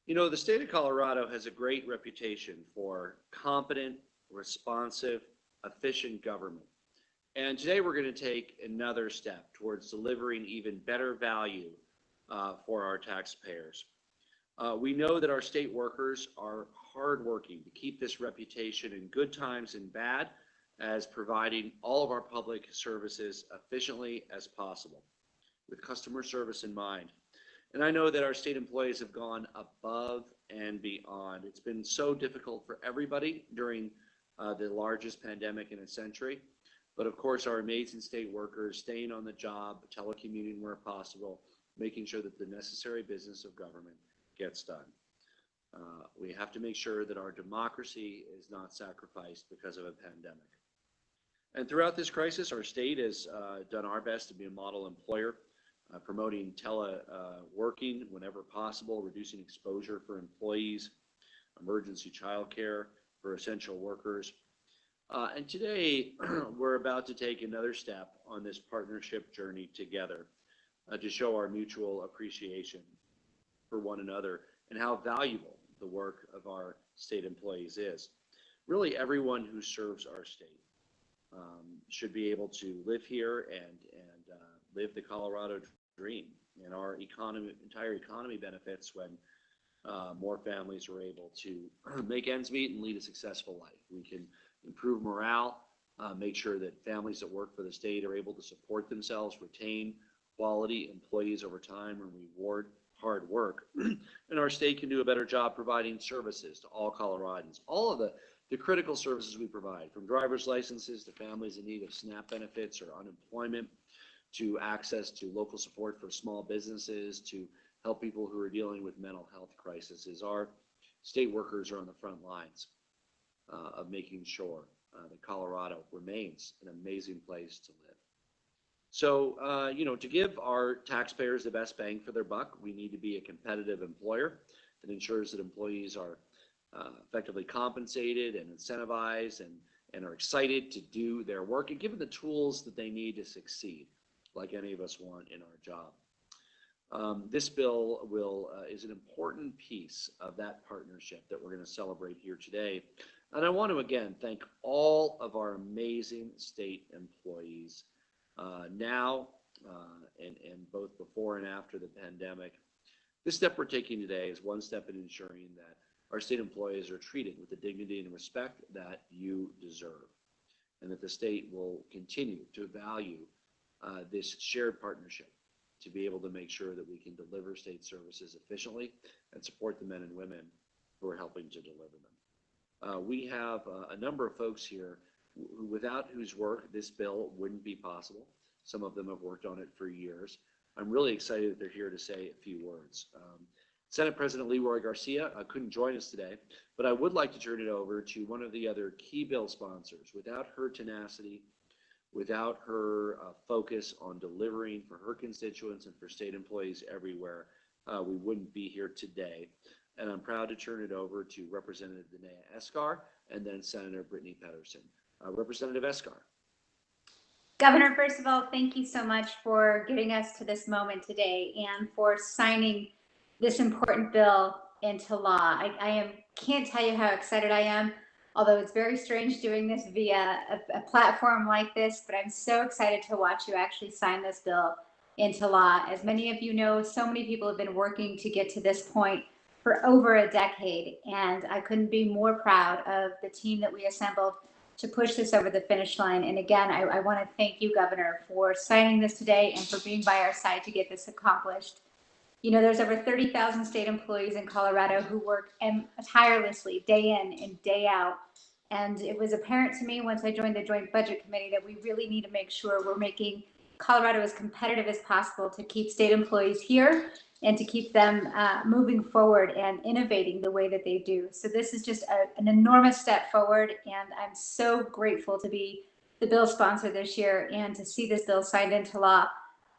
You know, the state of Colorado has a great reputation for competent, responsive, efficient government. And today we're going to take another step towards delivering even better value for our taxpayers. We know that our state workers are hardworking to keep this reputation in good times and bad, as providing all of our public services efficiently as possible, with customer service in mind. And I know that our state employees have gone above and beyond. It's been so difficult for everybody during the largest pandemic in a century. But of course, our amazing state workers staying on the job, telecommuting where possible, making sure that the necessary business of government gets done. We have to make sure that our democracy is not sacrificed because of a pandemic. And throughout this crisis, our state has done our best to be a model employer, promoting teleworking whenever possible, reducing exposure for employees, emergency childcare for essential workers. And today, we're about to take another step on this partnership journey together to show our mutual appreciation for one another and how valuable the work of our state employees is. Really, everyone who serves our state should be able to live here and live the Colorado dream. And our entire economy benefits when more families are able to make ends meet and lead a successful life. We can improve morale, make sure that families that work for the state are able to support themselves, retain quality employees over time, and reward hard work. And our state can do a better job providing services to all Coloradans. All of the critical services we provide, from driver's licenses to families in need of SNAP benefits or unemployment, to access to local support for small businesses, to help people who are dealing with mental health crises. Our state workers are on the front lines of making sure that Colorado remains an amazing place to live. So, to give our taxpayers the best bang for their buck, we need to be a competitive employer that ensures that employees are effectively compensated and incentivized and are excited to do their work and given the tools that they need to succeed, like any of us want in our job. This bill is an important piece of that partnership that we're going to celebrate here today. And I want to again thank all of our amazing state employees now and both before and after the pandemic. This step we're taking today is one step in ensuring that our state employees are treated with the dignity and respect that you deserve, and that the state will continue to value this shared partnership to be able to make sure that we can deliver state services efficiently and support the men and women who are helping to deliver them. We have a number of folks here without whose work this bill wouldn't be possible. Some of them have worked on it for years. I'm really excited that they're here to say a few words. Senate President Leroy Garcia couldn't join us today, but I would like to turn it over to one of the other key bill sponsors. Without her tenacity, without her focus on delivering for her constituents and for state employees everywhere, we wouldn't be here today. And I'm proud to turn it over to Representative Danae Escar and then Senator Brittany Pedersen. Representative Escar. Governor, first of all, thank you so much for getting us to this moment today and for signing this important bill into law. I can't tell you how excited I am, although it's very strange doing this via a platform like this, but I'm so excited to watch you actually sign this bill into law. As many of you know, so many people have been working to get to this point for over a decade, and I couldn't be more proud of the team that we assembled to push this over the finish line. And again, I want to thank you, Governor, for signing this today and for being by our side to get this accomplished. You know, there's over 30,000 state employees in Colorado who work tirelessly day in and day out. And it was apparent to me once I joined the Joint Budget Committee that we really need to make sure we're making Colorado as competitive as possible to keep state employees here and to keep them moving forward and innovating the way that they do. So this is just an enormous step forward, and I'm so grateful to be the bill sponsor this year and to see this bill signed into law.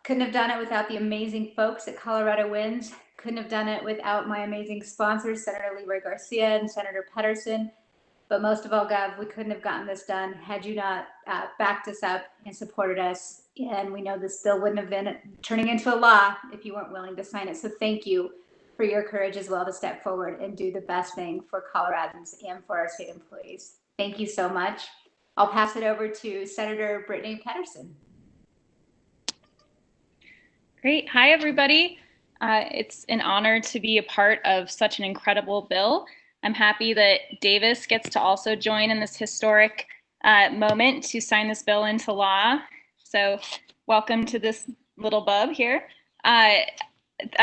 Couldn't have done it without the amazing folks at Colorado Wins. Couldn't have done it without my amazing sponsors, Senator Leroy Garcia and Senator Pedersen. But most of all, Gov, we couldn't have gotten this done had you not backed us up and supported us. And we know this bill wouldn't have been turning into a law if you weren't willing to sign it. So thank you for your courage as well to step forward and do the best thing for Coloradans and for our state employees. Thank you so much. I'll pass it over to Senator Brittany Pettersen. Great. Hi, everybody. It's an honor to be a part of such an incredible bill. I'm happy that Davis gets to also join in this historic moment to sign this bill into law. So welcome to this little bub here. I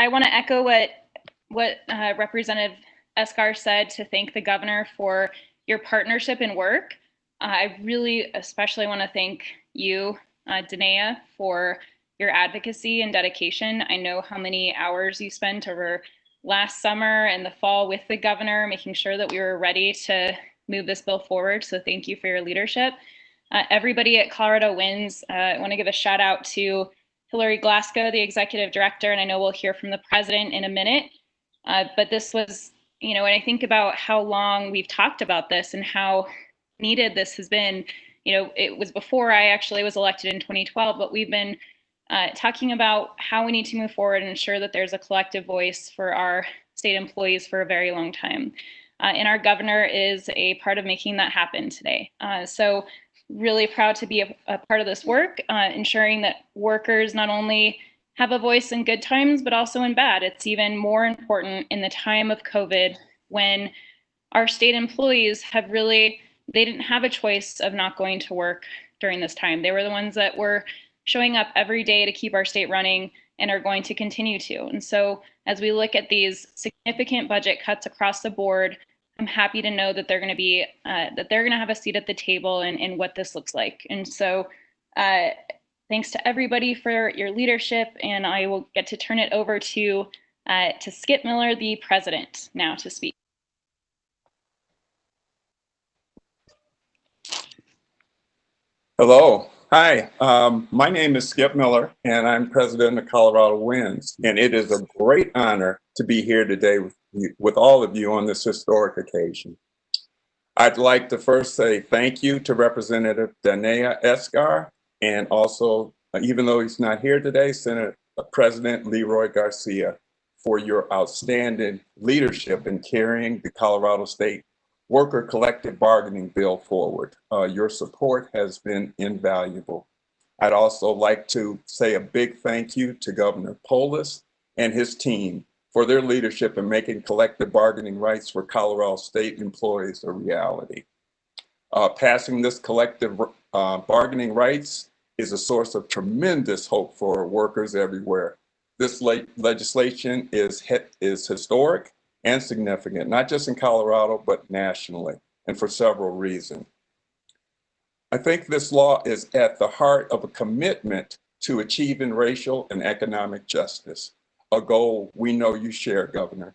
want to echo what Representative Esgar said, to thank the governor for your partnership and work. I really especially want to thank you, Danae, for your advocacy and dedication. I know how many hours you spent over last summer and the fall with the governor, making sure that we were ready to move this bill forward. So thank you for your leadership. Everybody at Colorado Wins, I want to give a shout out to Hillary Glasgow, the executive director, and I know we'll hear from the president in a minute. But this was, when I think about how long we've talked about this and how needed this has been, it was before I actually was elected in 2012, but we've been talking about how we need to move forward and ensure that there's a collective voice for our state employees for a very long time. And our governor is a part of making that happen today. So really proud to be a part of this work, ensuring that workers not only have a voice in good times, but also in bad. It's even more important in the time of COVID, when our state employees have really, they didn't have a choice of not going to work during this time. They were the ones that were showing up every day to keep our state running and are going to continue to. And so as we look at these significant budget cuts across the board, I'm happy to know that they're going to be, that they're going to have a seat at the table in what this looks like. And so thanks to everybody for your leadership, and I will get to turn it over to Skip Miller, the president, now to speak. Hello. Hi, my name is Skip Miller, and I'm president of Colorado Wins, and it is a great honor to be here today with all of you on this historic occasion. I'd like to first say thank you to Representative Danae Esgar, and also, even though he's not here today, Senator President Leroy Garcia, for your outstanding leadership in carrying the Colorado State Worker Collective Bargaining Bill forward. Your support has been invaluable. I'd also like to say a big thank you to Governor Polis and his team for their leadership in making collective bargaining rights for Colorado State employees a reality. Passing this collective bargaining rights is a source of tremendous hope for workers everywhere. This legislation is historic and significant, not just in Colorado, but nationally, and for several reasons. I think this law is at the heart of a commitment to achieving racial and economic justice, a goal we know you share, Governor,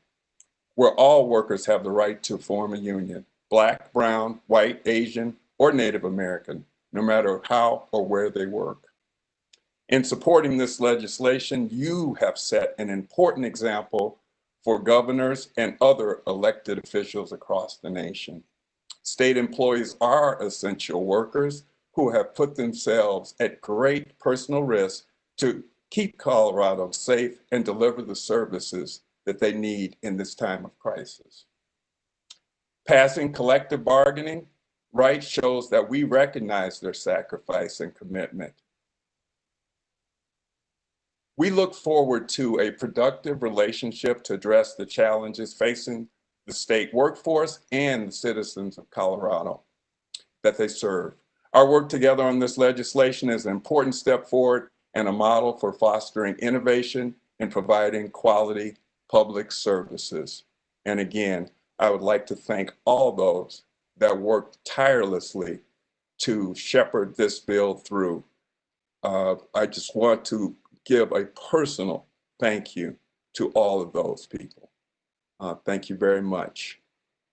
where all workers have the right to form a union, Black, brown, white, Asian, or Native American, no matter how or where they work. In supporting this legislation, you have set an important example for governors and other elected officials across the nation. State employees are essential workers who have put themselves at great personal risk to keep Colorado safe and deliver the services that they need in this time of crisis. Passing collective bargaining rights shows that we recognize their sacrifice and commitment. We look forward to a productive relationship to address the challenges facing the state workforce and the citizens of Colorado that they serve. Our work together on this legislation is an important step forward and a model for fostering innovation and providing quality public services. And again, I would like to thank all those that worked tirelessly to shepherd this bill through. I just want to give a personal thank you to all of those people. Thank you very much.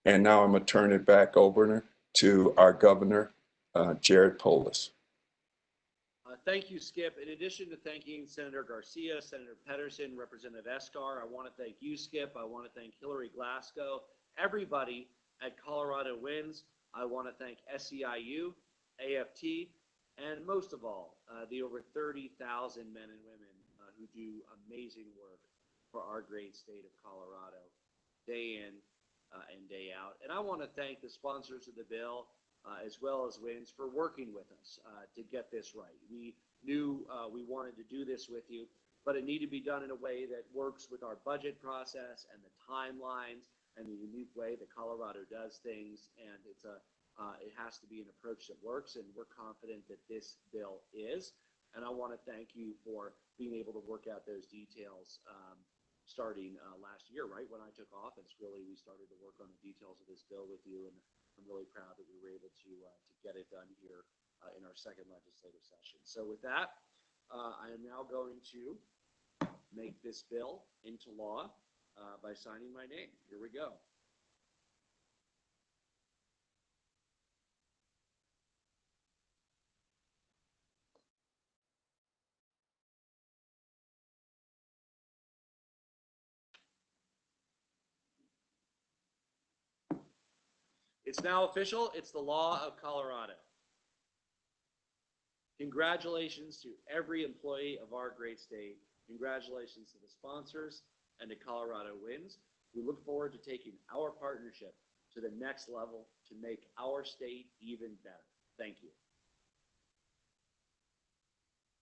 And now I'm gonna turn it back over to our governor, Jared Polis. Thank you, Skip. In addition to thanking Senator Garcia, Senator Pettersen, Representative Esgar, I want to thank you, Skip. I want to thank Hillary Glasgow, everybody at Colorado Wins. I want to thank SEIU, AFT, and most of all, the over 30,000 men and women who do amazing work for our great state of Colorado, day in and day out. And I want to thank the sponsors of the bill, as well as WINS, for working with us to get this right. We knew we wanted to do this with you, but it needed to be done in a way that works with our budget process and the timelines and the unique way that Colorado does things. And it's it has to be an approach that works, and we're confident that this bill is. And I want to thank you for being able to work out those details starting last year, right when I took office. Really, we started to work on the details of this bill with you, and I'm really proud that we were able to get it done here in our second legislative session. So with that, I am now going to make this bill into law by signing my name. Here we go. It's now official. It's the law of Colorado. Congratulations to every employee of our great state. Congratulations to the sponsors and to Colorado WINS. We look forward to taking our partnership to the next level to make our state even better. Thank you.